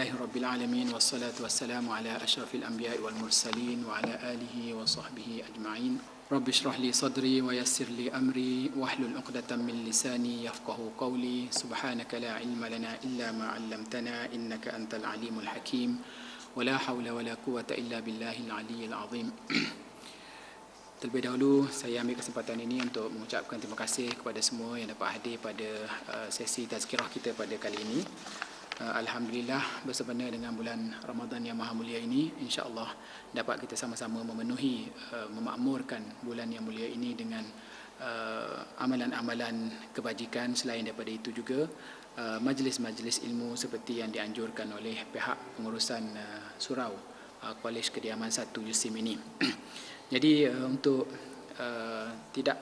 Alhamdulillahirrabbilalamin. Wassalatu wassalamu ala ashrafil anbiya'i wal mursalin wa ala alihi wa sahbihi ajma'in. Rabbi shrah li sadri wa yassir li amri wahlul 'uqdatam min lisani yafqahu qawli. Subhanaka la ilma lana illa ma 'allamtana innaka antal alimul hakim. Wa la hawla wa la quwwata illa billahil aliyyil azim. Terlebih dahulu saya ambil kesempatan ini untuk mengucapkan terima kasih kepada semua yang dapat hadir pada sesi tazkirah kita pada kali ini. Alhamdulillah, bersempena dengan bulan Ramadan yang maha mulia ini, insya-Allah dapat kita sama-sama memenuhi, memakmurkan bulan yang mulia ini dengan amalan-amalan kebajikan. Selain daripada itu juga majlis-majlis ilmu seperti yang dianjurkan oleh pihak pengurusan surau Kolej Kediaman 1 USIM ini. Jadi untuk tidak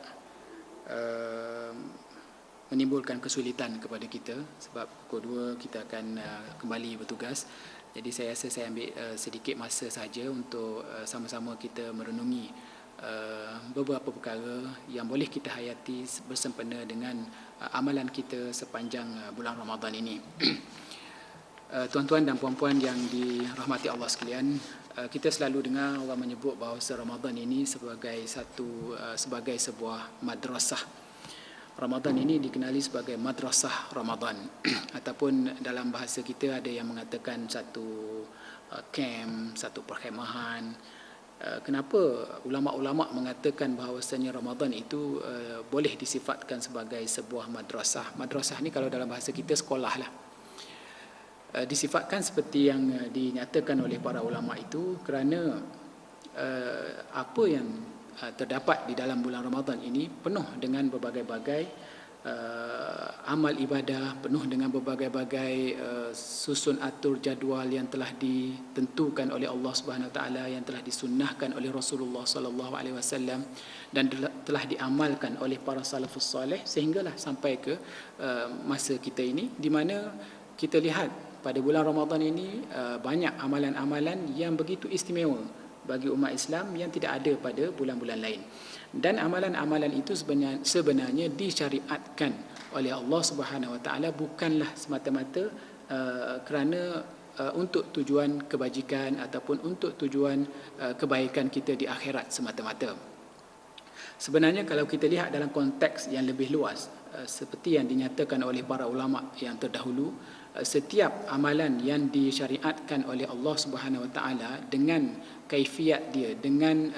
menimbulkan kesulitan kepada kita, sebab pukul 2 kita akan kembali bertugas. Jadi saya rasa saya ambil sedikit masa saja untuk sama-sama kita merenungi beberapa perkara yang boleh kita hayati bersempena dengan amalan kita sepanjang bulan Ramadan ini. Tuan-tuan dan puan-puan yang dirahmati Allah sekalian, kita selalu dengar orang menyebut bahawa Ramadan ini sebagai sebuah madrasah. Ramadan ini dikenali sebagai madrasah Ramadan ataupun dalam bahasa kita ada yang mengatakan satu camp, satu perkhemahan. Kenapa ulama-ulama mengatakan bahawasanya Ramadan itu boleh disifatkan sebagai sebuah madrasah? Madrasah ni kalau dalam bahasa kita sekolah lah. Disifatkan seperti yang dinyatakan oleh para ulama itu kerana apa yang terdapat di dalam bulan Ramadan ini penuh dengan berbagai-bagai amal ibadah, penuh dengan berbagai-bagai susun atur jadual yang telah ditentukan oleh Allah Subhanahu Wa Taala, yang telah disunnahkan oleh Rasulullah Sallallahu Alaihi Wasallam dan telah diamalkan oleh para salafus salih sehinggalah sampai ke masa kita ini, di mana kita lihat pada bulan Ramadan ini banyak amalan-amalan yang begitu istimewa bagi umat Islam yang tidak ada pada bulan-bulan lain. Dan amalan-amalan itu sebenarnya disyariatkan oleh Allah Subhanahu Wa Taala bukanlah semata-mata kerana untuk tujuan kebajikan ataupun untuk tujuan kebaikan kita di akhirat semata-mata. Sebenarnya kalau kita lihat dalam konteks yang lebih luas, seperti yang dinyatakan oleh para ulama yang terdahulu, setiap amalan yang disyariatkan oleh Allah Subhanahu Wa Taala dengan kaifiat dia, dengan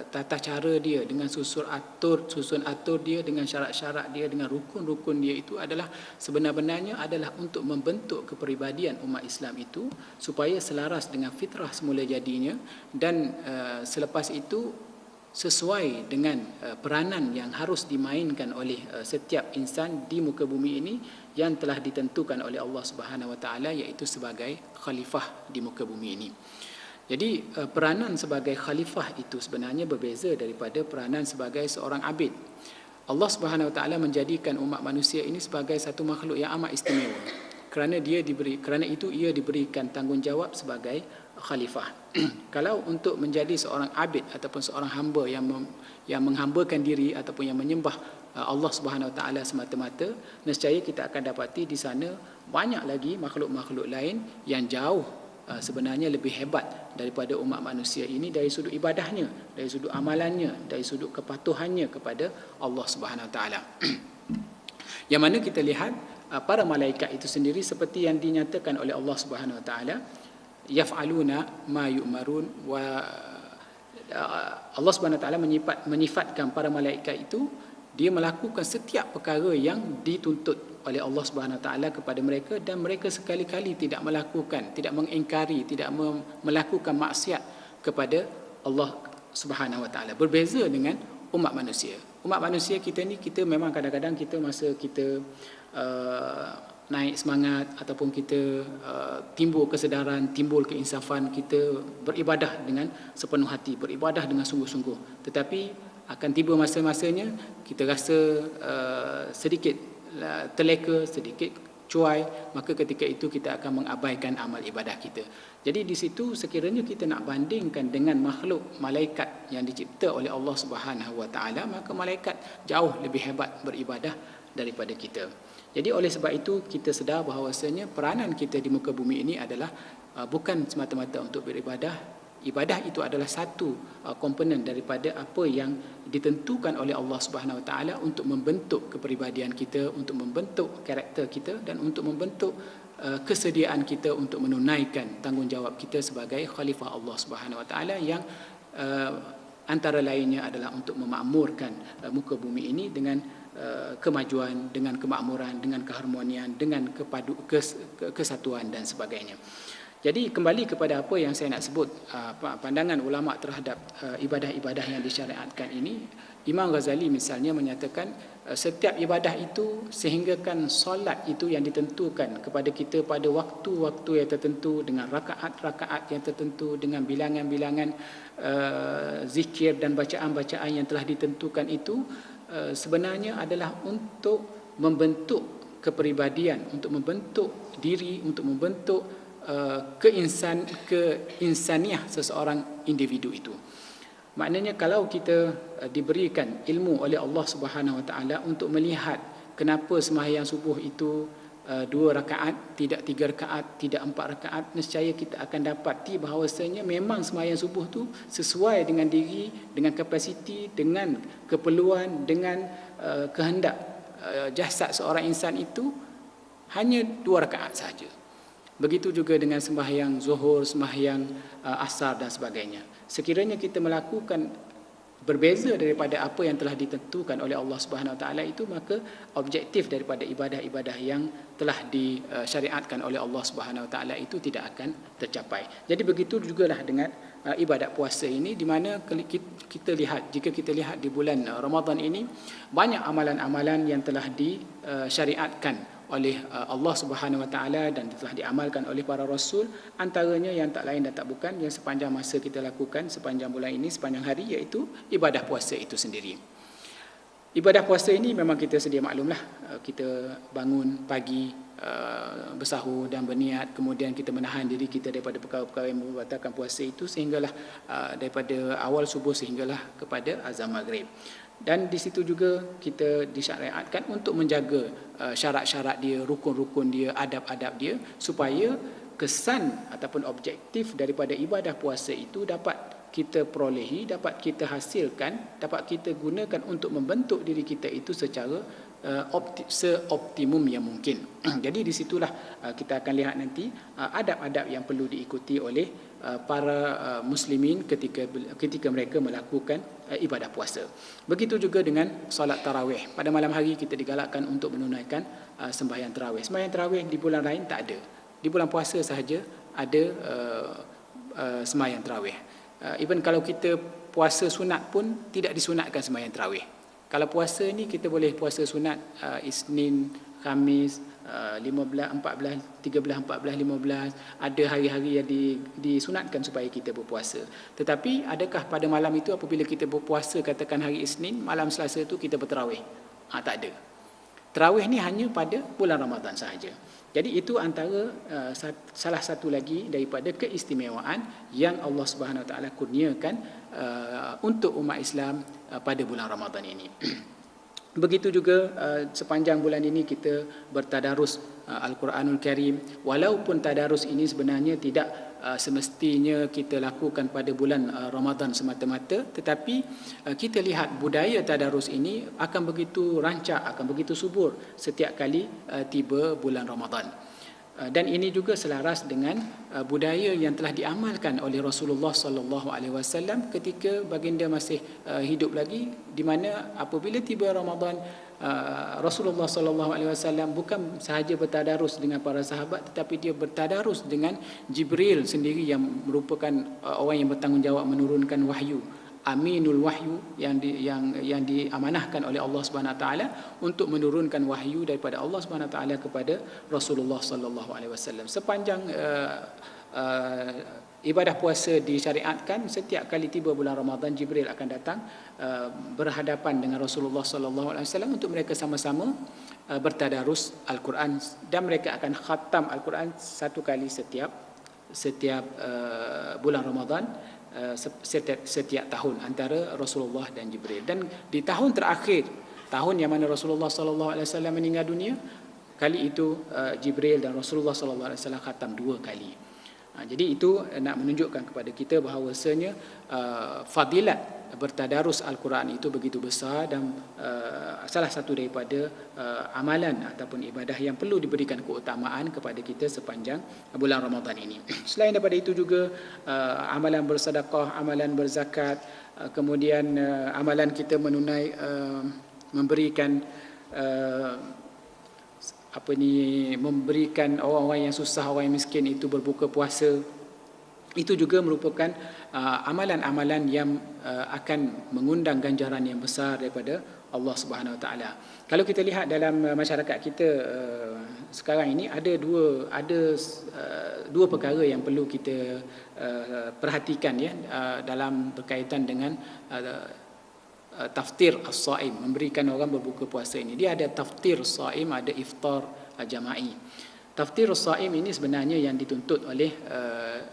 tata cara dia, dengan susun atur dia, dengan syarat-syarat dia, dengan rukun-rukun dia, itu adalah sebenar-benarnya adalah untuk membentuk kepribadian umat Islam itu supaya selaras dengan fitrah semula jadinya, dan selepas itu sesuai dengan peranan yang harus dimainkan oleh setiap insan di muka bumi ini yang telah ditentukan oleh Allah Subhanahu Wa Taala, iaitu sebagai khalifah di muka bumi ini. Jadi peranan sebagai khalifah itu sebenarnya berbeza daripada peranan sebagai seorang abid. Allah Subhanahu Wa Taala menjadikan umat manusia ini sebagai satu makhluk yang amat istimewa. Kerana itu ia diberikan tanggungjawab sebagai khalifah. Kalau untuk menjadi seorang abid ataupun seorang hamba yang menghambakan diri ataupun yang menyembah Allah Subhanahu Wa Taala semata-mata, nescaya kita akan dapati di sana banyak lagi makhluk-makhluk lain yang jauh sebenarnya lebih hebat daripada umat manusia ini dari sudut ibadahnya, dari sudut amalannya, dari sudut kepatuhannya kepada Allah Subhanahu Wa Taala. Yang mana kita lihat para malaikat itu sendiri seperti yang dinyatakan oleh Allah Subhanahu Wa Taala, yaf'aluna ma yu'marun, wa Allah Subhanahu Wa Taala menyifatkan para malaikat itu dia melakukan setiap perkara yang dituntut oleh Allah Subhanahu Wa Taala kepada mereka, dan mereka sekali-kali tidak melakukan, tidak mengingkari, tidak melakukan maksiat kepada Allah Subhanahu Wa Taala. Berbeza dengan umat manusia. Umat manusia kita ni, kita memang kadang-kadang kita masa kita naik semangat ataupun kita timbul kesedaran, timbul keinsafan, kita beribadah dengan sepenuh hati, beribadah dengan sungguh-sungguh. Tetapi akan tiba masa-masanya kita rasa sedikit terleka, sedikit cuai, maka ketika itu kita akan mengabaikan amal ibadah kita. Jadi di situ sekiranya kita nak bandingkan dengan makhluk malaikat yang dicipta oleh Allah Subhanahu Wa Taala, maka malaikat jauh lebih hebat beribadah daripada kita. Jadi oleh sebab itu kita sedar bahawasanya peranan kita di muka bumi ini adalah bukan semata-mata untuk beribadah. Ibadah itu adalah satu komponen daripada apa yang ditentukan oleh Allah Subhanahu Wa Taala untuk membentuk kepribadian kita, untuk membentuk karakter kita dan untuk membentuk kesediaan kita untuk menunaikan tanggungjawab kita sebagai khalifah Allah Subhanahu Wa Taala yang antara lainnya adalah untuk memakmurkan muka bumi ini dengan kemajuan, dengan kemakmuran, dengan keharmonian, dengan kesatuan dan sebagainya. Jadi kembali kepada apa yang saya nak sebut, pandangan ulama terhadap ibadah-ibadah yang disyariatkan ini, Imam Ghazali misalnya menyatakan setiap ibadah itu sehinggakan solat itu yang ditentukan kepada kita pada waktu-waktu yang tertentu, dengan rakaat-rakaat yang tertentu, dengan bilangan-bilangan zikir dan bacaan-bacaan yang telah ditentukan itu, sebenarnya adalah untuk membentuk kepribadian, untuk membentuk diri, untuk membentuk keinsaniah seseorang individu itu. Maknanya kalau kita diberikan ilmu oleh Allah Subhanahu Wa Taala untuk melihat kenapa sembahyang subuh itu 2 rakaat, tidak 3 rakaat, tidak 4 rakaat, nescaya kita akan dapati bahawasanya memang sembahyang subuh tu sesuai dengan diri, dengan kapasiti, dengan keperluan, dengan kehendak jasad seorang insan itu hanya 2 rakaat sahaja. Begitu juga dengan sembahyang zuhur, sembahyang asar dan sebagainya. Sekiranya kita melakukan berbeza daripada apa yang telah ditentukan oleh Allah Subhanahu Wa Taala itu, maka objektif daripada ibadah-ibadah yang telah disyariatkan oleh Allah Subhanahu Wa Taala itu tidak akan tercapai. Jadi begitu jugalah dengan ibadat puasa ini, di mana kita lihat, jika kita lihat di bulan Ramadan ini, banyak amalan-amalan yang telah disyariatkan oleh Allah Subhanahu Wa Taala dan telah diamalkan oleh para rasul, antaranya yang tak lain dan tak bukan yang sepanjang masa kita lakukan sepanjang bulan ini, sepanjang hari, iaitu ibadah puasa itu sendiri. Ibadah puasa ini memang kita sedia maklumlah, kita bangun pagi, bersahur dan berniat, kemudian kita menahan diri kita daripada perkara-perkara yang membatalkan puasa itu sehinggalah daripada awal subuh sehinggalah kepada azan maghrib. Dan di situ juga kita disyariatkan untuk menjaga syarat-syarat dia, rukun-rukun dia, adab-adab dia, supaya kesan ataupun objektif daripada ibadah puasa itu dapat kita perolehi, dapat kita hasilkan, dapat kita gunakan untuk membentuk diri kita itu secara seoptimum yang mungkin. Jadi di situlah kita akan lihat nanti adab-adab yang perlu diikuti oleh para muslimin ketika mereka melakukan ibadah puasa. Begitu juga dengan solat tarawih. Pada malam hari kita digalakkan untuk menunaikan sembahyang tarawih. Sembahyang tarawih di bulan lain tak ada. Di bulan puasa sahaja ada sembahyang tarawih. Even kalau kita puasa sunat pun tidak disunatkan sembahyang tarawih. Kalau puasa ni kita boleh puasa sunat Isnin, Khamis, 15, 14, 13, 14, 15. Ada hari-hari yang disunatkan supaya kita berpuasa. Tetapi adakah pada malam itu apabila kita berpuasa, katakan hari Isnin, malam Selasa itu kita bertarawih? Tak ada. Tarawih ni hanya pada bulan Ramadan sahaja. Jadi itu antara salah satu lagi daripada keistimewaan yang Allah Subhanahu Wa Taala kurniakan untuk umat Islam pada bulan Ramadan ini. Begitu juga sepanjang bulan ini kita bertadarus Al-Quranul Karim. Walaupun tadarus ini sebenarnya tidak semestinya kita lakukan pada bulan Ramadan semata-mata, tetapi kita lihat budaya tadarus ini akan begitu rancak, akan begitu subur setiap kali tiba bulan Ramadan. Dan ini juga selaras dengan budaya yang telah diamalkan oleh Rasulullah sallallahu alaihi wasallam ketika baginda masih hidup lagi, di mana apabila tiba Ramadan, Rasulullah sallallahu alaihi wasallam bukan sahaja bertadarus dengan para sahabat, tetapi dia bertadarus dengan Jibril sendiri yang merupakan orang yang bertanggungjawab menurunkan wahyu, Aminul Wahyu yang diamanahkan oleh Allah Subhanahu Wa Taala untuk menurunkan wahyu daripada Allah Subhanahu Wa Taala kepada Rasulullah sallallahu alaihi wasallam. Sepanjang ibadah puasa disyariatkan, setiap kali tiba bulan Ramadan, Jibril akan datang berhadapan dengan Rasulullah sallallahu alaihi wasallam untuk mereka sama-sama bertadarus Al-Quran, dan mereka akan khatam Al-Quran satu kali setiap bulan Ramadan, setiap tahun antara Rasulullah dan Jibril. Dan di tahun terakhir, tahun yang mana Rasulullah sallallahu alaihi wasallam meninggal dunia, kali itu Jibril dan Rasulullah sallallahu alaihi wasallam khatam 2 kali. Jadi itu nak menunjukkan kepada kita bahawasanya fadilat bertadarus Al-Quran itu begitu besar dan salah satu daripada amalan ataupun ibadah yang perlu diberikan keutamaan kepada kita sepanjang bulan Ramadan ini. Selain daripada itu juga amalan bersedekah, amalan berzakat, kemudian amalan kita menunai memberikan memberikan orang-orang yang susah, orang yang miskin itu berbuka puasa. Itu juga merupakan amalan-amalan yang akan mengundang ganjaran yang besar daripada Allah Subhanahu Wa Taala. Kalau kita lihat dalam masyarakat kita sekarang ini ada dua perkara yang perlu kita perhatikan ya dalam berkaitan dengan taftir as-saim, memberikan orang berbuka puasa ini. Dia ada taftir as-saim, ada iftar jama'i. Taftir as-saim ini sebenarnya yang dituntut oleh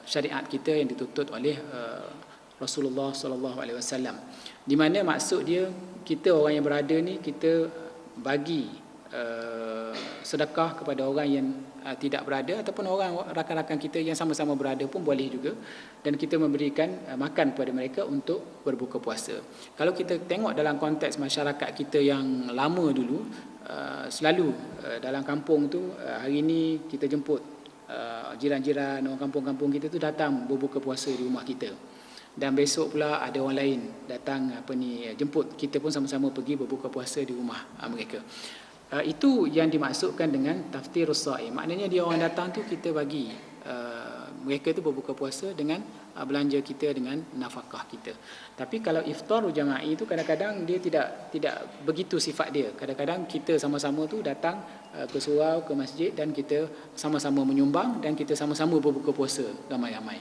syariat kita, yang dituntut oleh Rasulullah sallallahu alaihi wasallam. Di mana maksud dia, kita orang yang berada ni kita bagi sedekah kepada orang yang tidak berada, ataupun orang rakan-rakan kita yang sama-sama berada pun boleh juga, dan kita memberikan makan kepada mereka untuk berbuka puasa. Kalau kita tengok dalam konteks masyarakat kita yang lama dulu, selalu dalam kampung tu hari ni kita jemput jiran-jiran orang kampung-kampung kita tu datang berbuka puasa di rumah kita, dan besok pula ada orang lain datang jemput, kita pun sama-sama pergi berbuka puasa di rumah mereka. Itu yang dimaksudkan dengan taftirus shaim. Maknanya dia orang datang tu kita bagi mereka tu berbuka puasa dengan belanja kita, dengan nafkah kita. Tapi kalau iftar jama'i itu kadang-kadang dia tidak begitu sifat dia. Kadang-kadang kita sama-sama tu datang ke surau, ke masjid, dan kita sama-sama menyumbang dan kita sama-sama berbuka puasa ramai-ramai.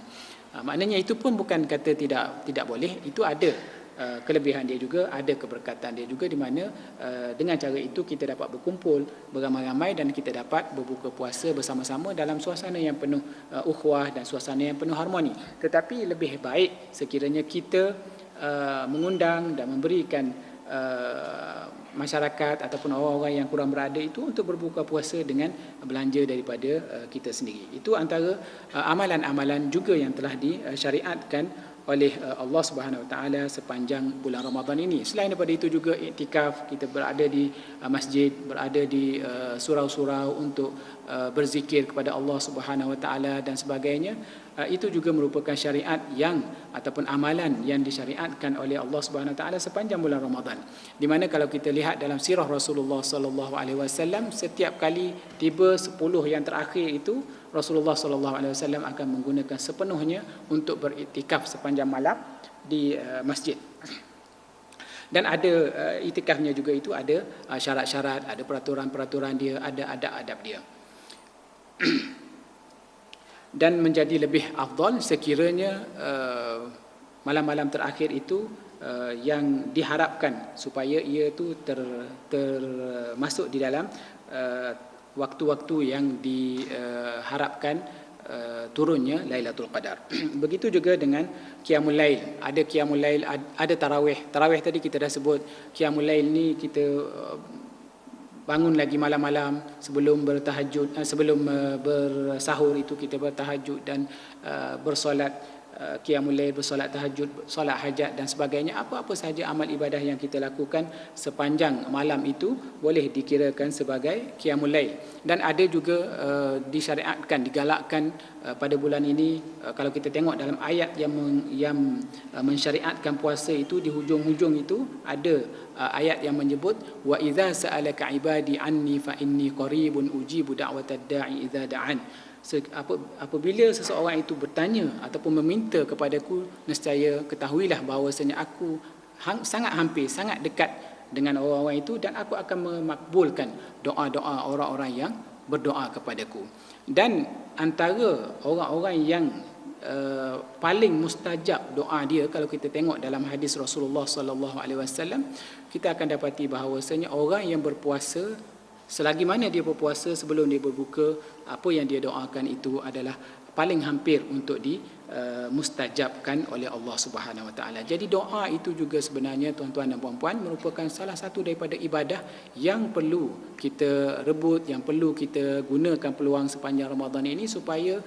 Maknanya itu pun bukan kata tidak boleh, itu ada kelebihan dia juga, ada keberkatan dia juga, di mana dengan cara itu kita dapat berkumpul beramai-ramai dan kita dapat berbuka puasa bersama-sama dalam suasana yang penuh ukhuwah dan suasana yang penuh harmoni. Tetapi lebih baik sekiranya kita mengundang dan memberikan masyarakat ataupun orang-orang yang kurang berada itu untuk berbuka puasa dengan belanja daripada kita sendiri. Itu antara amalan-amalan juga yang telah disyariatkan oleh Allah Subhanahu Wa Taala sepanjang bulan Ramadan ini. Selain daripada itu juga iktikaf, kita berada di masjid, berada di surau-surau untuk berzikir kepada Allah Subhanahu Wa Taala dan sebagainya. Itu juga merupakan syariat yang ataupun amalan yang disyariatkan oleh Allah Subhanahu Wa Taala sepanjang bulan Ramadan. Di mana kalau kita lihat dalam sirah Rasulullah sallallahu alaihi wasallam, setiap kali tiba 10 yang terakhir itu Rasulullah sallallahu alaihi wasallam akan menggunakan sepenuhnya untuk beriktikaf sepanjang malam di masjid. Dan ada iktikafnya juga itu ada syarat-syarat, ada peraturan-peraturan dia, ada adab-adab dia. Dan menjadi lebih afdal sekiranya malam-malam terakhir itu yang diharapkan supaya ia tu termasuk di dalam waktu-waktu yang diharapkan turunnya Lailatul Qadar. Begitu juga dengan Qiyamul Lail. Ada Qiyamul Lail, ada Tarawih. Tarawih tadi kita dah sebut. Qiyamul Lail ni kita bangun lagi malam-malam sebelum bertahajud, sebelum bersahur itu kita bertahajud dan bersolat Qiyamul Lail, bersolat tahajud, solat hajat dan sebagainya. Apa-apa sahaja amal ibadah yang kita lakukan sepanjang malam itu boleh dikirakan sebagai Qiyamul Lail. Dan ada juga disyariatkan, digalakkan pada bulan ini, kalau kita tengok dalam ayat yang mensyariatkan puasa itu, di hujung-hujung itu ada ayat yang menyebut wa idza sa'alaka ibadi anni fa inni qaribun ujibu da'watad da'i idza da'an. Apabila seseorang itu bertanya ataupun meminta kepadaku, nescaya ketahuilah bahawasanya aku sangat hampir, sangat dekat dengan orang-orang itu, dan aku akan memakbulkan doa-doa orang-orang yang berdoa kepadaku. Dan antara orang-orang yang paling mustajab doa dia, kalau kita tengok dalam hadis Rasulullah sallallahu alaihi wasallam, kita akan dapati bahawasanya orang yang berpuasa, selagi mana dia berpuasa sebelum dia berbuka, apa yang dia doakan itu adalah paling hampir untuk mustajabkan oleh Allah Subhanahu Wa Taala. Jadi doa itu juga sebenarnya tuan-tuan dan puan-puan merupakan salah satu daripada ibadah yang perlu kita rebut, yang perlu kita gunakan peluang sepanjang Ramadan ini supaya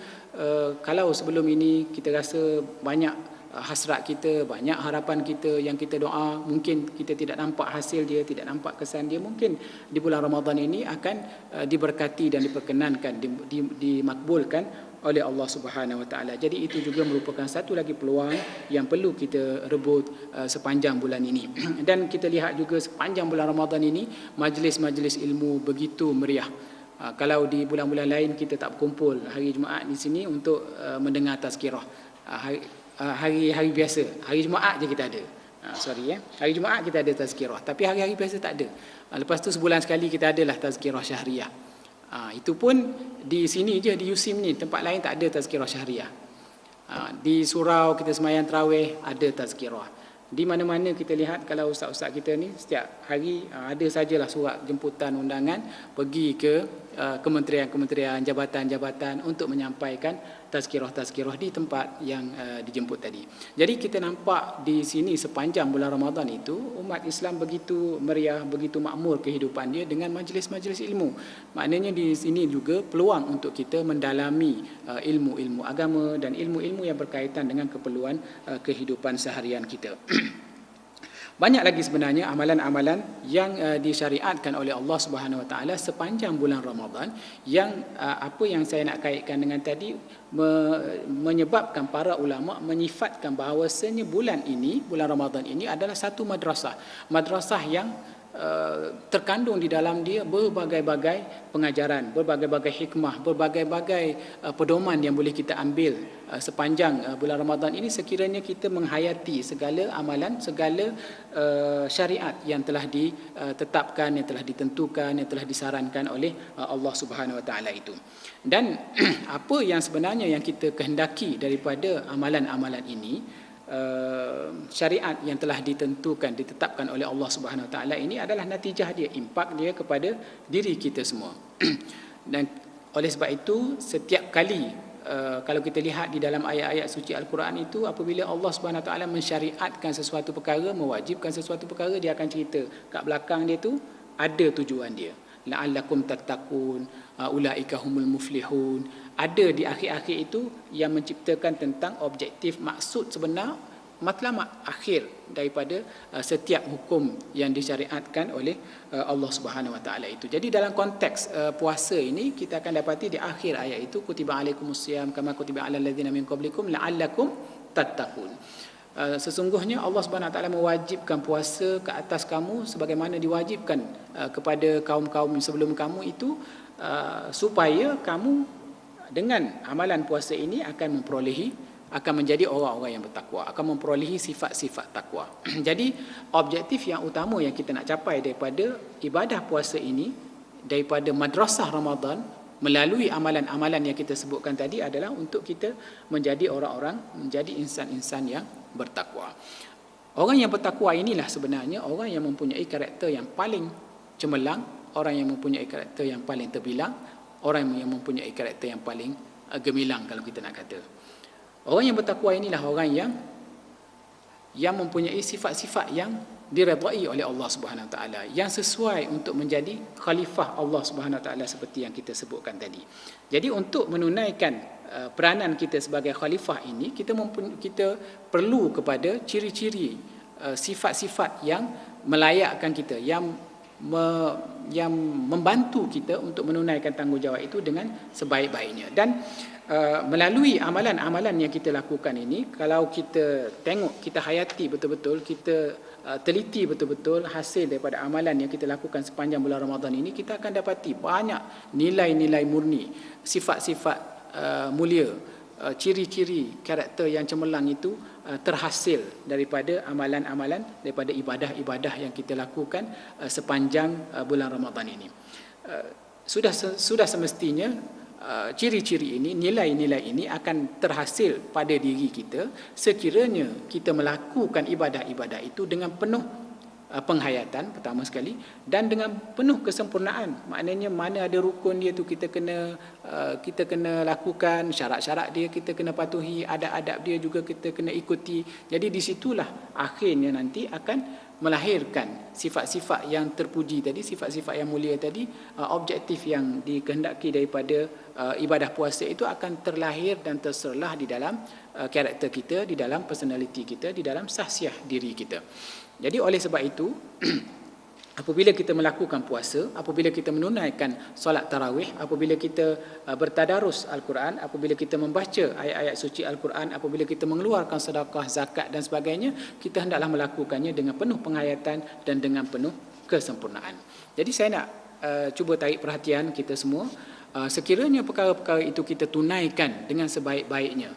kalau sebelum ini kita rasa banyak hasrat kita, banyak harapan kita yang kita doa, mungkin kita tidak nampak hasil dia, tidak nampak kesan dia, mungkin di bulan Ramadan ini akan diberkati dan diperkenankan, dimakbulkan oleh Allah Subhanahu Wa Taala. Jadi itu juga merupakan satu lagi peluang yang perlu kita rebut sepanjang bulan ini. Dan kita lihat juga sepanjang bulan Ramadan ini majlis-majlis ilmu begitu meriah. Kalau di bulan-bulan lain kita tak berkumpul hari Jumaat di sini untuk mendengar tazkirah. Hari biasa, hari Jumaat je kita ada. Hari Jumaat kita ada tazkirah, tapi hari-hari biasa tak ada. Lepas tu sebulan sekali kita adalah tazkirah syahriah. Itu pun di sini je, di USIM ni, tempat lain tak ada tazkirah syahriah. Di surau kita semayang tarawih ada tazkirah. Di mana-mana kita lihat kalau ustaz-ustaz kita ni setiap hari ada sajalah surat jemputan undangan pergi ke kementerian-kementerian, jabatan-jabatan untuk menyampaikan tazkirah-tazkirah di tempat yang dijemput tadi. Jadi kita nampak di sini sepanjang bulan Ramadan itu umat Islam begitu meriah, begitu makmur kehidupan dia dengan majlis-majlis ilmu. Maknanya di sini juga peluang untuk kita mendalami ilmu-ilmu agama dan ilmu-ilmu yang berkaitan dengan keperluan kehidupan seharian kita. Banyak lagi sebenarnya amalan-amalan yang disyariatkan oleh Allah Subhanahu Wa Taala sepanjang bulan Ramadan yang apa yang saya nak kaitkan dengan tadi menyebabkan para ulama menyifatkan bahawasanya bulan Ramadan ini adalah satu madrasah yang terkandung di dalam dia berbagai-bagai pengajaran, berbagai-bagai hikmah, berbagai-bagai pedoman yang boleh kita ambil sepanjang bulan Ramadan ini sekiranya kita menghayati segala amalan, segala syariat yang telah ditetapkan, yang telah ditentukan, yang telah disarankan oleh Allah Subhanahu Wa Taala itu. Dan apa yang sebenarnya yang kita kehendaki daripada amalan-amalan ini, syariat yang telah ditentukan, ditetapkan oleh Allah Subhanahu Wa Taala ini adalah natijah dia, impak dia kepada diri kita semua. Dan oleh sebab itu setiap kali kalau kita lihat di dalam ayat-ayat suci Al-Quran itu, apabila Allah Subhanahu Wa Taala mensyariatkan sesuatu perkara, mewajibkan sesuatu perkara, dia akan cerita kat belakang dia tu ada tujuan dia. La'allakum tattaqun, ulaika humul muflihun. Ada di akhir-akhir itu yang menciptakan tentang objektif, maksud sebenar, matlamat akhir daripada setiap hukum yang disyariatkan oleh Allah Subhanahu Wa Taala itu. Jadi dalam konteks puasa ini kita akan dapati di akhir ayat itu kutiba alaikumusiyam kama kutiba alal ladzina min qablikum la'allakum tattaqun. Sesungguhnya Allah Subhanahu Wa Taala mewajibkan puasa ke atas kamu sebagaimana diwajibkan kepada kaum-kaum sebelum kamu itu supaya kamu dengan amalan puasa ini akan menjadi orang-orang yang bertakwa, akan memperolehi sifat-sifat takwa. Jadi objektif yang utama yang kita nak capai daripada ibadah puasa ini, daripada madrasah Ramadan melalui amalan-amalan yang kita sebutkan tadi adalah untuk kita menjadi orang-orang, menjadi insan-insan yang bertakwa. Orang yang bertakwa inilah sebenarnya orang yang mempunyai karakter yang paling cemerlang, orang yang mempunyai karakter yang paling terbilang, orang yang mempunyai karakter yang paling gemilang kalau kita nak kata. Orang yang bertakwa inilah orang yang mempunyai sifat-sifat yang diredai oleh Allah Subhanahu Wa Taala, yang sesuai untuk menjadi khalifah Allah Subhanahu Wa Taala seperti yang kita sebutkan tadi. Jadi untuk menunaikan peranan kita sebagai khalifah ini, kita perlu kepada ciri-ciri sifat-sifat yang melayakkan kita, yang membantu kita untuk menunaikan tanggungjawab itu dengan sebaik-baiknya. Dan melalui amalan-amalan yang kita lakukan ini, kalau kita tengok, kita hayati betul-betul, kita teliti betul-betul hasil daripada amalan yang kita lakukan sepanjang bulan Ramadan ini, kita akan dapati banyak nilai-nilai murni, sifat-sifat mulia, ciri-ciri karakter yang cemerlang itu terhasil daripada amalan-amalan, daripada ibadah-ibadah yang kita lakukan sepanjang bulan Ramadan ini. Sudah semestinya ciri-ciri ini, nilai-nilai ini akan terhasil pada diri kita sekiranya kita melakukan ibadah-ibadah itu dengan penuh penghayatan pertama sekali, dan dengan penuh kesempurnaan. Maknanya mana ada rukun dia tu kita kena lakukan, syarat-syarat dia kita kena patuhi, adab-adab dia juga kita kena ikuti. Jadi di situlah akhirnya nanti akan melahirkan sifat-sifat yang terpuji tadi, sifat-sifat yang mulia tadi. Objektif yang dikehendaki daripada ibadah puasa itu akan terlahir dan terserlah di dalam karakter kita, di dalam personality kita, di dalam sahsiah diri kita. Jadi oleh sebab itu apabila kita melakukan puasa, apabila kita menunaikan solat tarawih, apabila kita bertadarus Al-Quran, apabila kita membaca ayat-ayat suci Al-Quran, apabila kita mengeluarkan sedekah, zakat dan sebagainya, kita hendaklah melakukannya dengan penuh penghayatan dan dengan penuh kesempurnaan. Jadi saya nak cuba tarik perhatian kita semua, sekiranya perkara-perkara itu kita tunaikan dengan sebaik-baiknya,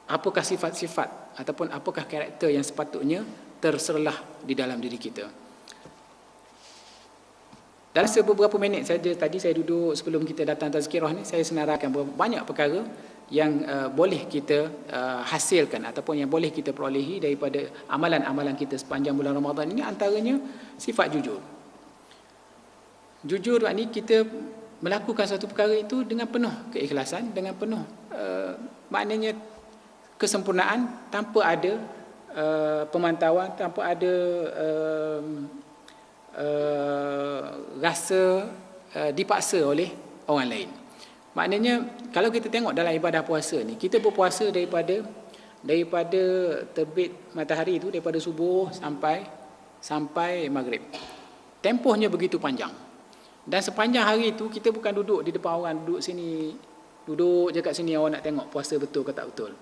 apakah sifat-sifat ataupun apakah karakter yang sepatutnya terserlah di dalam diri kita. Dalam beberapa minit saja tadi saya duduk sebelum kita datang tazkirah ni, saya senaraikan banyak perkara yang boleh kita hasilkan ataupun yang boleh kita perolehi daripada amalan-amalan kita sepanjang bulan Ramadan ini. Antaranya sifat jujur. Jujur makni kita melakukan satu perkara itu dengan penuh keikhlasan, dengan penuh maknanya kesempurnaan, tanpa ada pemantauan, tanpa ada rasa dipaksa oleh orang lain. Maknanya kalau kita tengok dalam ibadah puasa ni, kita berpuasa daripada terbit matahari itu, daripada subuh sampai maghrib. Tempohnya begitu panjang. Dan sepanjang hari itu kita bukan duduk di depan orang, duduk sini, duduk je kat sini orang nak tengok puasa betul ke tak betul.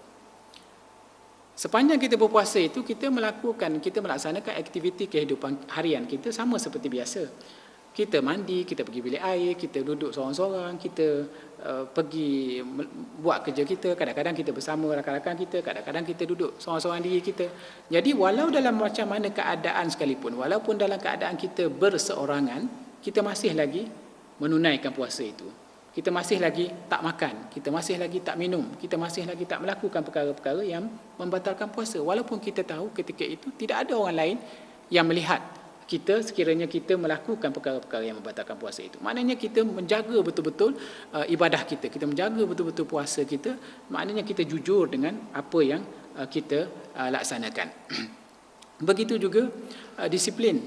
Sepanjang kita berpuasa itu, kita melaksanakan aktiviti kehidupan harian kita sama seperti biasa. Kita mandi, kita pergi bilik air, kita duduk seorang-seorang, kita pergi buat kerja kita, kadang-kadang kita bersama rakan-rakan kita, kadang-kadang kita duduk seorang-seorang diri kita. Jadi walau dalam macam mana keadaan sekalipun, walaupun dalam keadaan kita berseorangan, kita masih lagi menunaikan puasa itu. Kita masih lagi tak makan, kita masih lagi tak minum, kita masih lagi tak melakukan perkara-perkara yang membatalkan puasa. Walaupun kita tahu ketika itu tidak ada orang lain yang melihat kita sekiranya kita melakukan perkara-perkara yang membatalkan puasa itu. Maknanya kita menjaga betul-betul ibadah kita, kita menjaga betul-betul puasa kita, maknanya kita jujur dengan apa yang kita laksanakan. Begitu juga disiplin.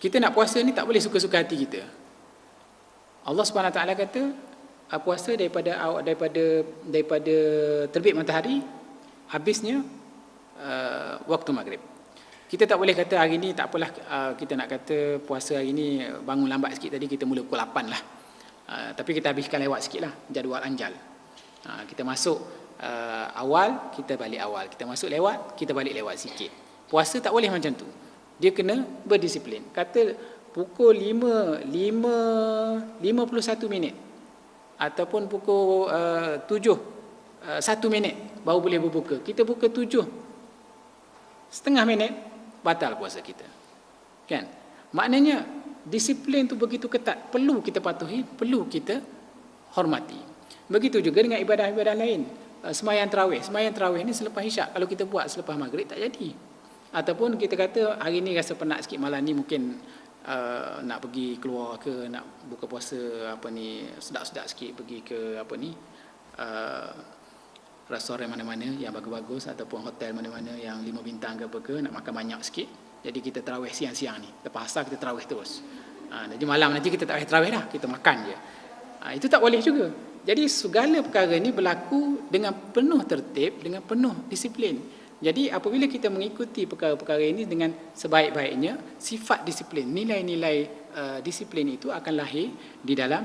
Kita nak puasa ni tak boleh suka-suka hati kita. Allah Subhanahu Wa Taala kata puasa daripada terbit matahari habisnya waktu maghrib. Kita tak boleh kata hari ni tak apalah, kita nak kata puasa hari ni bangun lambat sikit tadi, kita mula pukul 8 lah. Tapi kita habiskan lewat sikit lah jadual anjal. Kita masuk awal, kita balik awal. Kita masuk lewat, kita balik lewat sikit. Puasa tak boleh macam tu. Dia kena berdisiplin. Kata pukul 5:51 minit ataupun pukul 7:01 minit baru boleh berbuka. Kita buka 7:30 minit, batal puasa kita. Kan? Maknanya disiplin tu begitu ketat, perlu kita patuhi, perlu kita hormati. Begitu juga dengan ibadah-ibadah lain. Sembahyang tarawih ni selepas isyak. Kalau kita buat selepas maghrib tak jadi. Ataupun kita kata hari ni rasa penat sikit, malam ni mungkin nak pergi keluar ke, nak buka puasa sedap-sedap sikit, pergi ke restoran mana-mana yang bagus-bagus ataupun hotel mana-mana yang 5 bintang ke apa ke, nak makan banyak sikit. Jadi kita tarawih siang-siang ni, lepas asar kita tarawih terus. Jadi malam nanti kita tak payah tarawih dah, kita makan je. Itu tak boleh juga. Jadi segala perkara ni berlaku dengan penuh tertib, dengan penuh disiplin. Jadi apabila kita mengikuti perkara-perkara ini dengan sebaik-baiknya, sifat disiplin, nilai-nilai disiplin itu akan lahir di dalam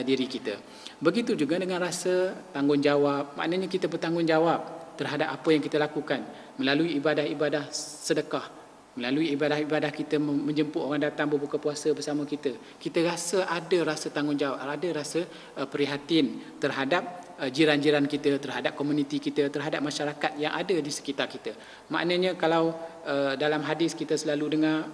diri kita. Begitu juga dengan rasa tanggungjawab, maknanya kita bertanggungjawab terhadap apa yang kita lakukan melalui ibadah-ibadah sedekah, melalui ibadah-ibadah kita menjemput orang datang berbuka puasa bersama kita. Kita rasa ada rasa tanggungjawab, ada rasa prihatin terhadap jiran-jiran kita, terhadap komuniti kita, terhadap masyarakat yang ada di sekitar kita. Maknanya kalau dalam hadis kita selalu dengar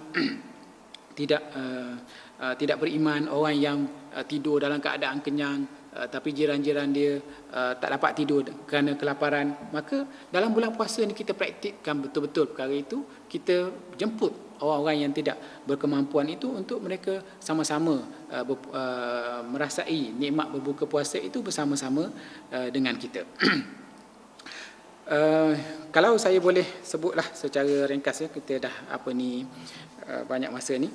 tidak beriman orang yang tidur dalam keadaan kenyang tapi jiran-jiran dia tak dapat tidur kerana kelaparan, maka dalam bulan puasa ni kita praktikkan betul-betul perkara itu. Kita jemput orang-orang yang tidak berkemampuan itu untuk mereka sama-sama merasai nikmat berbuka puasa itu bersama-sama dengan kita. Kalau saya boleh sebutlah secara ringkas, ya, kita dah banyak masa ni.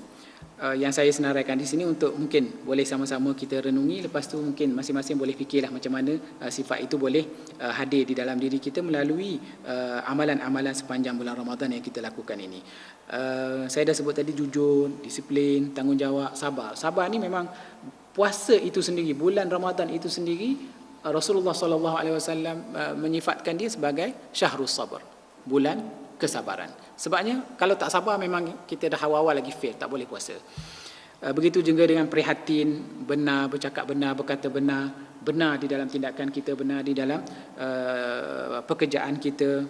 Yang saya senaraikan di sini untuk mungkin boleh sama-sama kita renungi, lepas tu mungkin masing-masing boleh fikirlah macam mana sifat itu boleh hadir di dalam diri kita melalui amalan-amalan sepanjang bulan Ramadan yang kita lakukan ini. Saya dah sebut tadi jujur, disiplin, tanggungjawab, sabar. Sabar ni memang puasa itu sendiri, bulan Ramadan itu sendiri, Rasulullah SAW menyifatkan dia sebagai syahrus sabar, bulan kesabaran. Sebabnya kalau tak sabar memang kita dah awal-awal lagi fail, tak boleh puasa. Begitu juga dengan prihatin, benar, bercakap benar, berkata benar, benar di dalam tindakan kita, benar di dalam pekerjaan kita,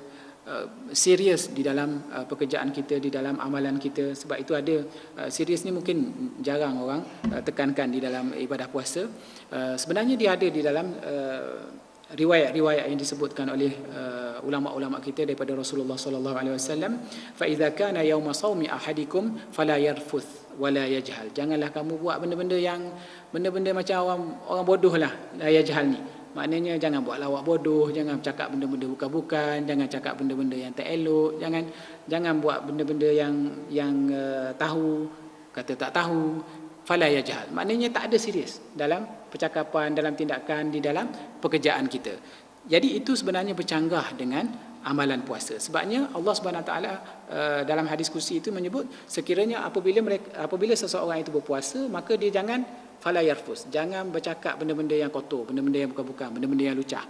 serius di dalam pekerjaan kita, di dalam amalan kita. Sebab itu ada serius ni mungkin jarang orang tekankan di dalam ibadah puasa. Sebenarnya dia ada di dalam riwayat-riwayat yang disebutkan oleh ulama-ulama kita daripada Rasulullah sallallahu alaihi wasallam, fa idza kana yauma shaumi ahadikum fala yarfuth wala yajhal. Janganlah kamu buat benda-benda macam orang bodoh lah, la yajhal ni. Maknanya jangan buat lawak bodoh, jangan cakap benda-benda bukan-bukan, jangan cakap benda-benda yang tak elok, jangan buat benda-benda yang tahu kata tak tahu. Fala yajhal, maknanya tak ada serius dalam percakapan, dalam tindakan, di dalam pekerjaan kita. Jadi itu sebenarnya bercanggah dengan amalan puasa. Sebabnya Allah Subhanahu Wa Taala dalam hadis kursi itu menyebut, sekiranya apabila seseorang itu berpuasa, maka dia jangan fala yarfus, jangan bercakap benda-benda yang kotor, benda-benda yang bukan-bukan, benda-benda yang lucah.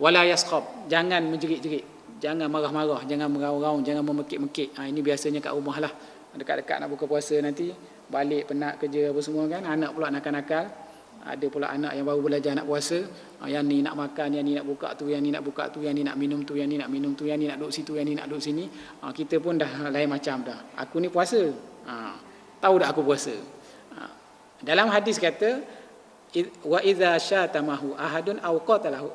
Wala yaskhab, jangan menjerit-jerit, jangan marah-marah, jangan meraung-raung, jangan memekik-mekik. Ini biasanya kat rumah lah, dekat-dekat nak buka puasa nanti, balik penat kerja apa semua kan, anak pula nakal-nakal. Ada pula anak yang baru belajar nak puasa, yang ni nak makan, yang ni nak buka tu, yang ni nak buka tu, yang ni nak minum tu, yang ni nak minum tu, yang ni nak duduk situ, yang ni nak duduk sini. Kita pun dah lain macam dah. Aku ni puasa. Tahu tak aku puasa? Dalam hadis kata, wa idza syatamahu ahadun aw qatalahu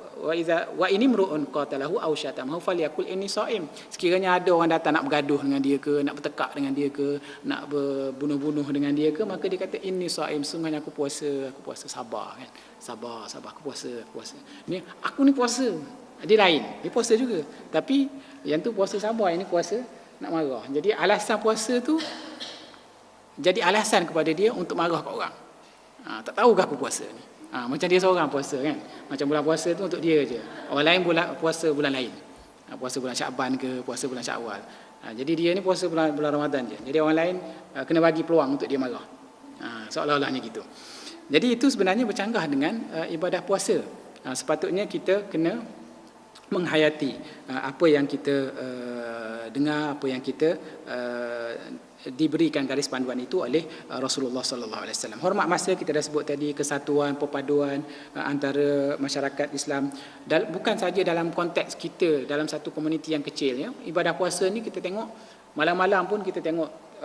wa inimruun qatalahu aw syatamahu falyakul inni shaim. Sekiranya ada orang datang nak bergaduh dengan dia ke, nak bertekak dengan dia ke, nak berbunuh-bunuh dengan dia ke, maka dia kata inni shaim, sungguhnya aku puasa, sabar kan. Sabar, aku puasa. Ni aku ni puasa. Dia lain, dia puasa juga. Tapi yang tu puasa sabar, ini puasa nak marah. Jadi alasan puasa tu jadi alasan kepada dia untuk marah kat orang. Tak tahukah aku puasa ni? Macam dia seorang puasa kan. Macam bulan puasa tu untuk dia je. Orang lain puasa bulan lain. Puasa bulan Syaban ke, puasa bulan Syawal. Jadi dia ni puasa bulan Ramadan je. Jadi orang lain kena bagi peluang untuk dia marah. Seolah-olahnya gitu. Jadi itu sebenarnya bercanggah dengan ibadah puasa. Sepatutnya kita kena menghayati apa yang kita dengar, apa yang kita diberikan garis panduan itu oleh Rasulullah sallallahu alaihi wasallam. Hormat masa kita dah sebut tadi, kesatuan, perpaduan antara masyarakat Islam, bukan saja dalam konteks kita dalam satu komuniti yang kecil ya. Ibadah puasa ni kita tengok malam-malam pun kita tengok,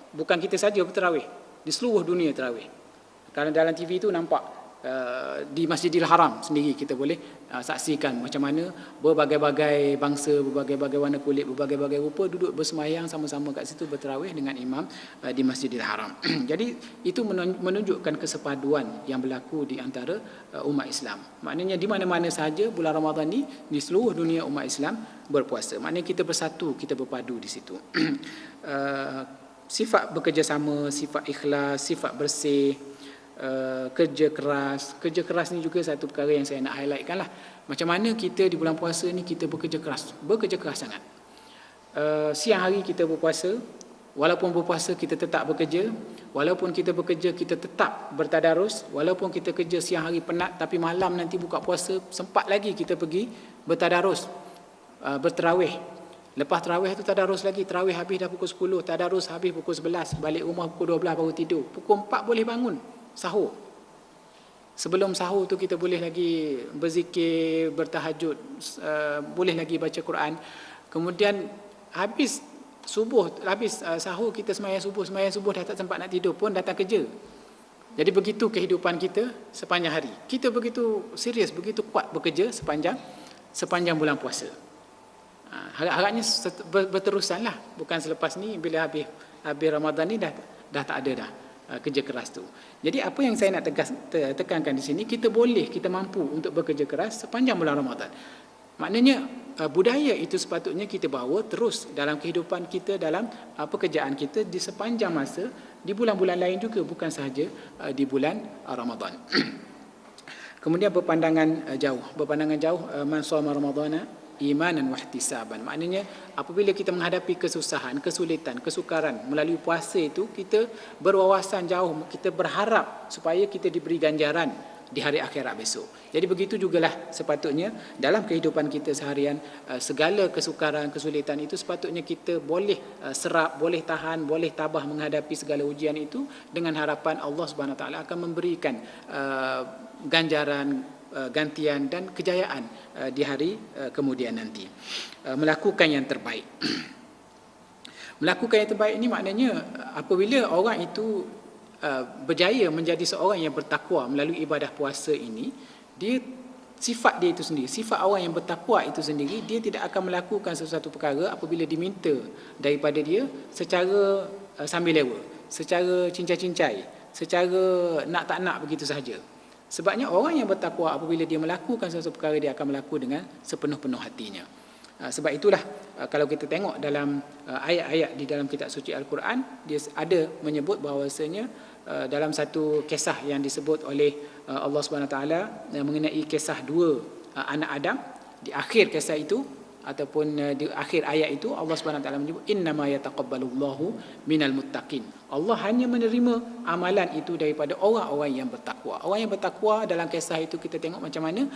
bukan kita saja bertarawih, di seluruh dunia tarawih. Kerana dalam TV tu nampak di Masjidil Haram sendiri kita boleh saksikan macam mana berbagai-bagai bangsa, berbagai-bagai warna kulit, berbagai-bagai rupa duduk bersemayang sama-sama kat situ bertarawih dengan imam di Masjidil Haram. Jadi itu menunjukkan kesepaduan yang berlaku di antara umat Islam. Maknanya di mana-mana sahaja bulan Ramadan ni, di seluruh dunia umat Islam berpuasa. Maknanya kita bersatu, kita berpadu di situ. Sifat bekerjasama, sifat ikhlas, sifat bersih, kerja keras ni juga satu perkara yang saya nak highlightkan lah. Macam mana kita di bulan puasa ni kita bekerja keras sangat. Siang hari kita berpuasa, walaupun berpuasa kita tetap bekerja, walaupun kita bekerja kita tetap bertadarus, walaupun kita kerja siang hari penat, tapi malam nanti buka puasa sempat lagi kita pergi bertadarus, bertarawih. Lepas tarawih tu tadarus lagi, tarawih habis dah pukul 10, tadarus habis pukul 11, balik rumah pukul 12 baru tidur, pukul 4 boleh bangun sahur. Sebelum sahur tu kita boleh lagi berzikir, bertahajud, boleh lagi baca Quran. Kemudian habis subuh, habis sahur kita sembahyang subuh dah tak sempat nak tidur pun datang kerja. Jadi begitu kehidupan kita sepanjang hari. Kita begitu serius, begitu kuat bekerja sepanjang bulan puasa. Harapnya berterusan lah. Bukan selepas ni bila habis Ramadan ni dah tak ada dah kerja keras tu. Jadi apa yang saya nak tekankan di sini, kita mampu untuk bekerja keras sepanjang bulan Ramadan. Maknanya budaya itu sepatutnya kita bawa terus dalam kehidupan kita, dalam pekerjaan kita di sepanjang masa, di bulan-bulan lain juga, bukan sahaja di bulan Ramadan. Kemudian berpandangan jauh, man shoma ramadhana imanan wa ihtisaban. Maknanya apabila kita menghadapi kesusahan, kesulitan, kesukaran melalui puasa itu, kita berwawasan jauh, kita berharap supaya kita diberi ganjaran di hari akhirat besok. Jadi begitu jugalah sepatutnya dalam kehidupan kita seharian, segala kesukaran, kesulitan itu sepatutnya kita boleh serap, boleh tahan, boleh tabah menghadapi segala ujian itu dengan harapan Allah Subhanahu Wa Taala akan memberikan ganjaran, gantian dan kejayaan di hari kemudian nanti. Melakukan yang terbaik. Melakukan yang terbaik ini maknanya apabila orang itu berjaya menjadi seorang yang bertakwa melalui ibadah puasa ini, sifat dia itu sendiri, sifat orang yang bertakwa itu sendiri, dia tidak akan melakukan sesuatu perkara apabila diminta daripada dia secara sambil lewa, secara cincai-cincai, secara nak tak nak begitu sahaja. Sebabnya orang yang bertakwa apabila dia melakukan sesuatu perkara, dia akan melakukan dengan sepenuh-penuh hatinya. Sebab itulah kalau kita tengok dalam ayat-ayat di dalam kitab suci Al-Quran, dia ada menyebut bahawasanya dalam satu kisah yang disebut oleh Allah SWT mengenai kisah dua anak Adam, di akhir kisah itu ataupun di akhir ayat itu Allah SWT menyebut innama yataqabbalullahu minal muttaqin. Allah hanya menerima amalan itu daripada orang-orang yang bertakwa. Orang yang bertakwa dalam kisah itu kita tengok macam mana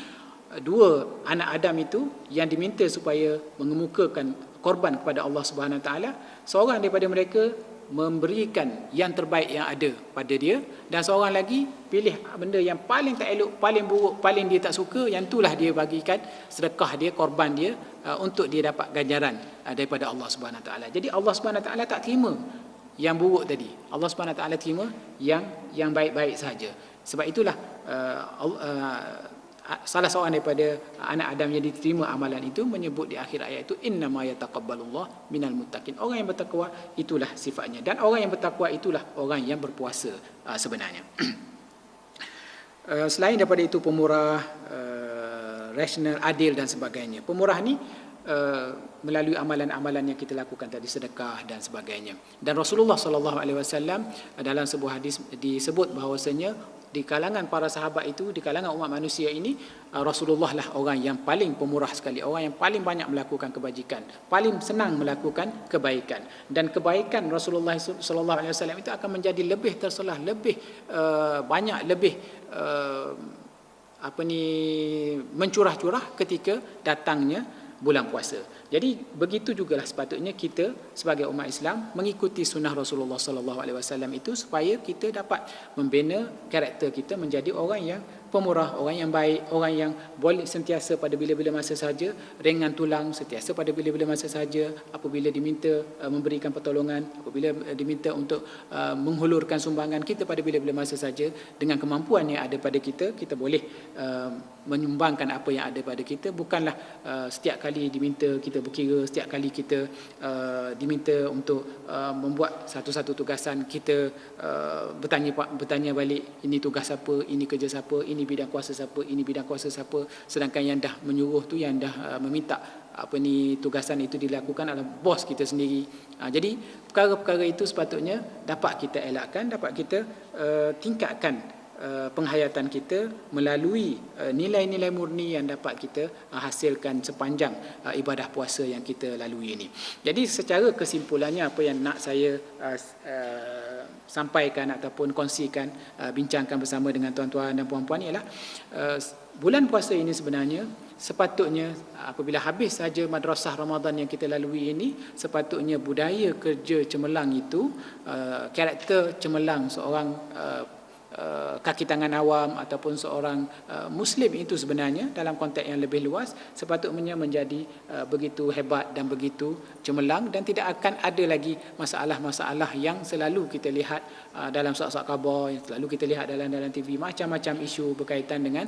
dua anak Adam itu yang diminta supaya mengemukakan korban kepada Allah Subhanahu Wa Taala, seorang daripada mereka memberikan yang terbaik yang ada pada dia, dan seorang lagi pilih benda yang paling tak elok, paling buruk, paling dia tak suka, yang itulah dia bagikan sedekah dia, korban dia untuk dia dapat ganjaran daripada Allah Subhanahu Wa Taala. Jadi Allah Subhanahu Wa Taala tak terima yang buruk tadi. Allah Subhanahu Wa Taala terima yang baik-baik sahaja. Sebab itulah salah seorang daripada anak Adam yang diterima amalan itu menyebut di akhir ayat itu innama yataqabbalullah minal muttaqin. Orang yang bertakwa itulah sifatnya, dan orang yang bertakwa itulah orang yang berpuasa sebenarnya. Selain daripada itu pemurah, rasional, adil dan sebagainya. Pemurah ni melalui amalan-amalan yang kita lakukan tadi, sedekah dan sebagainya. Dan Rasulullah SAW dalam sebuah hadis disebut bahawasanya di kalangan para sahabat itu, di kalangan umat manusia ini, Rasulullah lah orang yang paling pemurah sekali, orang yang paling banyak melakukan kebajikan, paling senang melakukan kebaikan. Dan kebaikan Rasulullah SAW itu akan menjadi lebih terselah, lebih banyak, lebih mencurah-curah ketika datangnya bulan puasa. Jadi begitu jugalah sepatutnya kita sebagai umat Islam mengikuti sunnah Rasulullah SAW itu, supaya kita dapat membina karakter kita menjadi orang yang pemurah, orang yang baik, orang yang boleh sentiasa pada bila-bila masa sahaja ringan tulang, sentiasa pada bila-bila masa sahaja apabila diminta memberikan pertolongan, apabila diminta untuk menghulurkan sumbangan, kita pada bila-bila masa sahaja dengan kemampuan yang ada pada kita, kita boleh menyumbangkan apa yang ada pada kita. Bukanlah setiap kali diminta kita berkira, setiap kali kita diminta untuk membuat satu-satu tugasan, kita bertanya balik, ini tugas siapa, ini kerja siapa, ini bidang kuasa siapa, ini bidang kuasa siapa, sedangkan yang dah menyuruh tu, yang dah meminta tugasan itu dilakukan adalah bos kita sendiri. Jadi perkara-perkara itu sepatutnya dapat kita elakkan, dapat kita tingkatkan penghayatan kita melalui nilai-nilai murni yang dapat kita hasilkan sepanjang ibadah puasa yang kita lalui ini. Jadi secara kesimpulannya, apa yang nak saya sampaikan ataupun kongsikan, bincangkan bersama dengan tuan-tuan dan puan-puan ialah bulan puasa ini sebenarnya sepatutnya apabila habis saja madrasah Ramadan yang kita lalui ini, sepatutnya budaya kerja cemerlang itu, karakter cemerlang seorang kaki tangan awam ataupun seorang Muslim itu sebenarnya dalam konteks yang lebih luas sepatutnya menjadi begitu hebat dan begitu cemerlang, dan tidak akan ada lagi masalah-masalah yang selalu kita lihat dalam surat-surat khabar, yang selalu kita lihat dalam TV, macam-macam isu berkaitan dengan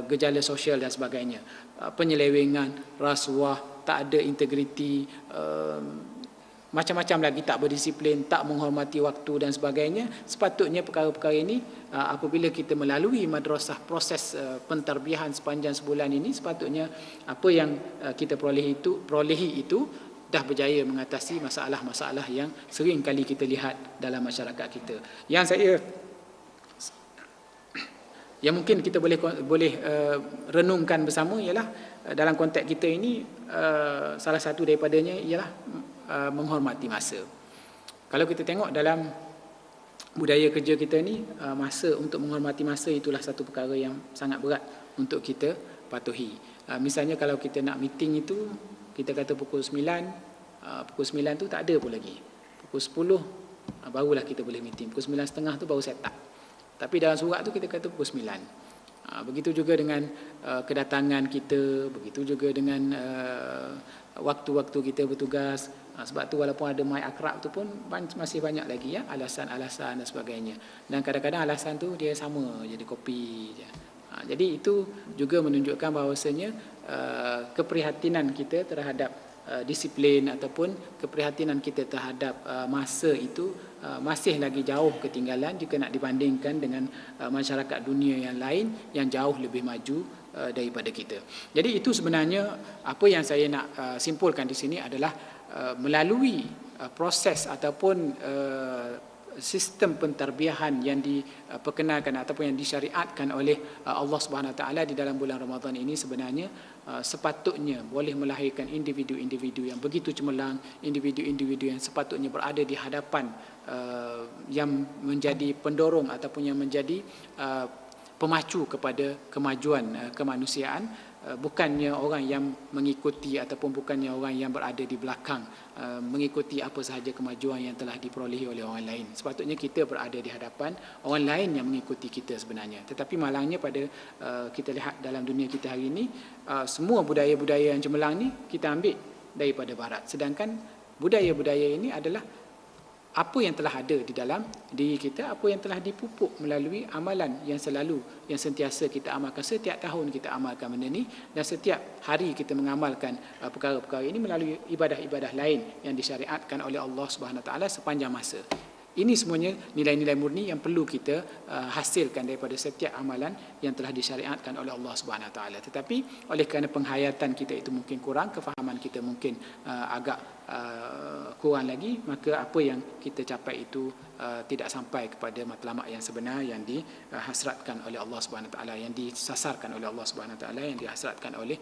gejala sosial dan sebagainya, penyelewengan, rasuah, tak ada integriti, macam-macam lagi, tak berdisiplin, tak menghormati waktu dan sebagainya. Sepatutnya perkara-perkara ini apabila kita melalui madrasah proses pentarbiahan sepanjang sebulan ini, sepatutnya apa yang kita perolehi itu dah berjaya mengatasi masalah-masalah yang sering kali kita lihat dalam masyarakat kita. Yang mungkin kita boleh renungkan bersama ialah dalam konteks kita ini, salah satu daripadanya ialah menghormati masa. Kalau kita tengok dalam budaya kerja kita ni, masa, untuk menghormati masa itulah satu perkara yang sangat berat untuk kita patuhi. Misalnya kalau kita nak meeting itu, kita kata pukul 9, pukul 9 tu tak ada pun lagi. Pukul 10 barulah kita boleh meeting. Pukul 9.30 tu baru set up. Tapi dalam surat tu kita kata pukul 9. Begitu juga dengan kedatangan kita, begitu juga dengan waktu-waktu kita bertugas. Sebab tu walaupun ada mai akrab tu pun masih banyak lagi ya alasan-alasan dan sebagainya. Dan kadang-kadang alasan tu dia sama, jadi kopi je. Jadi itu juga menunjukkan bahawasanya keprihatinan kita terhadap disiplin ataupun keprihatinan kita terhadap masa itu masih lagi jauh ketinggalan jika nak dibandingkan dengan masyarakat dunia yang lain yang jauh lebih maju daripada kita. Jadi itu sebenarnya apa yang saya nak simpulkan di sini adalah melalui proses ataupun sistem pentarbiahan yang diperkenalkan ataupun yang disyariatkan oleh Allah Subhanahu Wa Taala di dalam bulan Ramadan ini, sebenarnya sepatutnya boleh melahirkan individu-individu yang begitu cemerlang, individu-individu yang sepatutnya berada di hadapan yang menjadi pendorong ataupun yang menjadi pemacu kepada kemajuan kemanusiaan, bukannya orang yang mengikuti ataupun bukannya orang yang berada di belakang mengikuti apa sahaja kemajuan yang telah diperolehi oleh orang lain. Sepatutnya kita berada di hadapan orang lain yang mengikuti kita sebenarnya. Tetapi malangnya pada kita lihat dalam dunia kita hari ini, semua budaya-budaya yang cemerlang ni kita ambil daripada barat, sedangkan budaya-budaya ini adalah apa yang telah ada di dalam diri kita, apa yang telah dipupuk melalui amalan yang sentiasa kita amalkan. Setiap tahun kita amalkan benda ni, dan setiap hari kita mengamalkan perkara-perkara ini melalui ibadah-ibadah lain yang disyariatkan oleh Allah Subhanahu Wa Taala sepanjang masa. Ini semuanya nilai-nilai murni yang perlu kita hasilkan daripada setiap amalan yang telah disyariatkan oleh Allah Subhanahu Wa Taala. Tetapi oleh kerana penghayatan kita itu mungkin kurang, kefahaman kita mungkin agak kurang lagi, maka apa yang kita capai itu tidak sampai kepada matlamat yang sebenar yang dihasratkan oleh Allah Subhanahu Wa Taala, yang disasarkan oleh Allah Subhanahu Wa Taala, yang dihasratkan oleh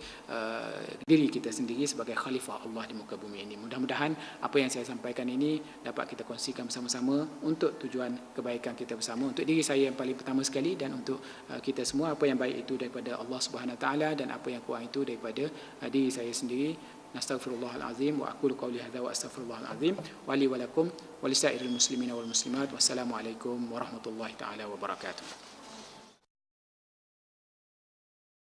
diri kita sendiri sebagai khalifah Allah di muka bumi ini. Mudah-mudahan apa yang saya sampaikan ini dapat kita kongsikan bersama-sama untuk tujuan kebaikan kita bersama, untuk diri saya yang paling pertama sekali, dan untuk kita semua. Apa yang baik itu daripada Allah Subhanahu Wa Taala, dan apa yang kurang itu daripada diri saya sendiri. Nastaghfirullahalazim wa aqulu qawli hadza wa astaghfirullahalazim wa li wa lakum wa lisairil muslimina wal muslimat. Wassalamualaikum warahmatullahi taala wabarakatuh.